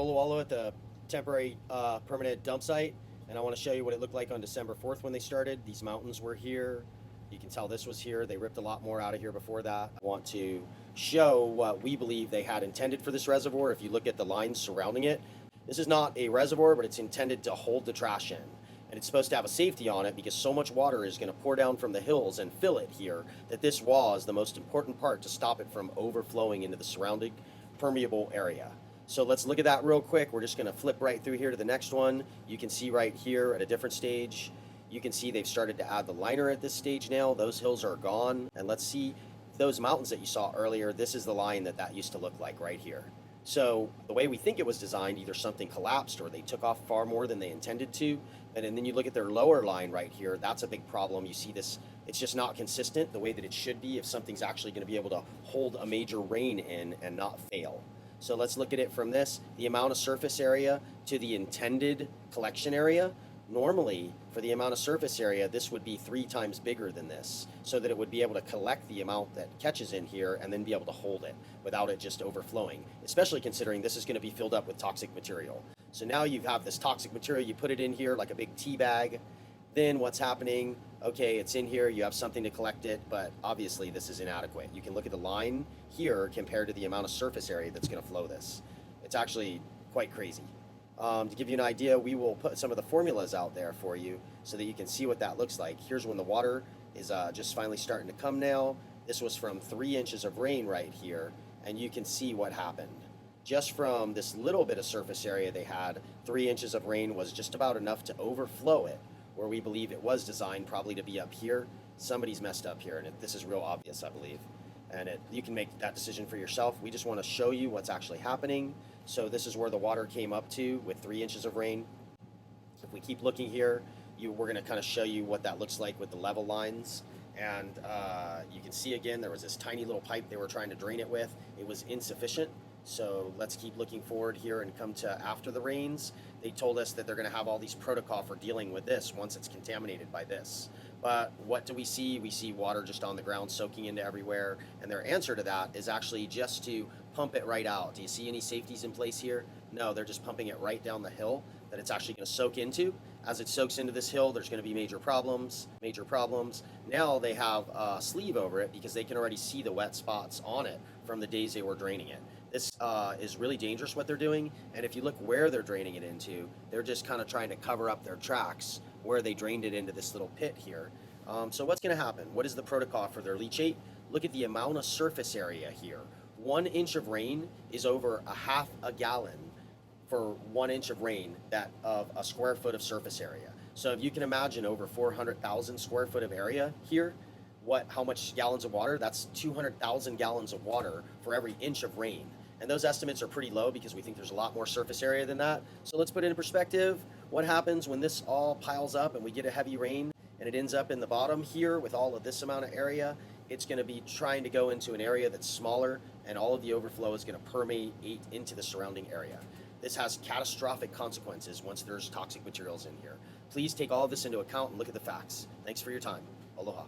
Olowalu at the temporary permanent dump site, and I want to show you what it looked like on December 4th when they started. These mountains were here. You can tell this was here. They ripped a lot more out of here before that. I want to show what we believe they had intended for this reservoir. If you look at the lines surrounding it, this is not a reservoir, but it's intended to hold the trash in. And it's supposed to have a safety on it because so much water is going to pour down from the hills and fill it here that this wall is the most important part to stop it from overflowing into the surrounding permeable area. So let's look at that real quick. We're just going to flip right through here to the next one. You can see right here at a different stage, you can see they've started to add the liner at this stage now. Those hills are gone. And let's see those mountains that you saw earlier. This is the line that used to look like right here. So the way we think it was designed, either something collapsed or they took off far more than they intended to. And then you look at their lower line right here, that's a big problem. You see this, it's just not consistent the way that it should be if something's actually going to be able to hold a major rain in and not fail. So let's look at it from this, the amount of surface area to the intended collection area. Normally, for the amount of surface area, this would be 3 times bigger than this, so that it would be able to collect the amount that catches in here and then be able to hold it without it just overflowing, especially considering this is going to be filled up with toxic material. So now you have this toxic material, you put it in here like a big tea bag. Then what's happening? Okay, it's in here, you have something to collect it, but obviously this is inadequate. You can look at the line here compared to the amount of surface area that's going to flow this. It's actually quite crazy. To give you an idea, we will put some of the formulas out there for you so that you can see what that looks like. Here's when the water is just finally starting to come now. This was from 3 inches of rain right here, and you can see what happened. Just from this little bit of surface area they had, 3 inches of rain was just about enough to overflow it, where we believe it was designed probably to be up here. Somebody's messed up here, and this is real obvious, I believe. And you can make that decision for yourself. We just want to show you what's actually happening. So this is where the water came up to with 3 inches of rain. If we keep looking here, we're going to kind of show you what that looks like with the level lines. And you can see again, there was this tiny little pipe they were trying to drain it with. It was insufficient. So let's keep looking forward here and come to after the rains. They told us that they're going to have all these protocol for dealing with this once it's contaminated by this. But what do we see? We see water just on the ground soaking into everywhere. And their answer to that is actually just to pump it right out. Do you see any safeties in place here? No, they're just pumping it right down the hill that it's actually going to soak into. As it soaks into this hill, there's going to be major problems. Now they have a sleeve over it because they can already see the wet spots on it from the days they were draining it. This is really dangerous what they're doing, and if you look where they're draining it into, they're just kind of trying to cover up their tracks where they drained it into this little pit here. So what's going to happen? What is the protocol for their leachate? Look at the amount of surface area here. 1 inch of rain is over a half a gallon for 1 inch of rain of a square foot of surface area. So if you can imagine over 400,000 square foot of area here, how much gallons of water? That's 200,000 gallons of water for every inch of rain. And those estimates are pretty low because we think there's a lot more surface area than that. So let's put it in perspective. What happens when this all piles up and we get a heavy rain and it ends up in the bottom here with all of this amount of area? It's going to be trying to go into an area that's smaller, and all of the overflow is going to permeate into the surrounding area. This has catastrophic consequences once there's toxic materials in here. Please take all of this into account and look at the facts. Thanks for your time. Aloha.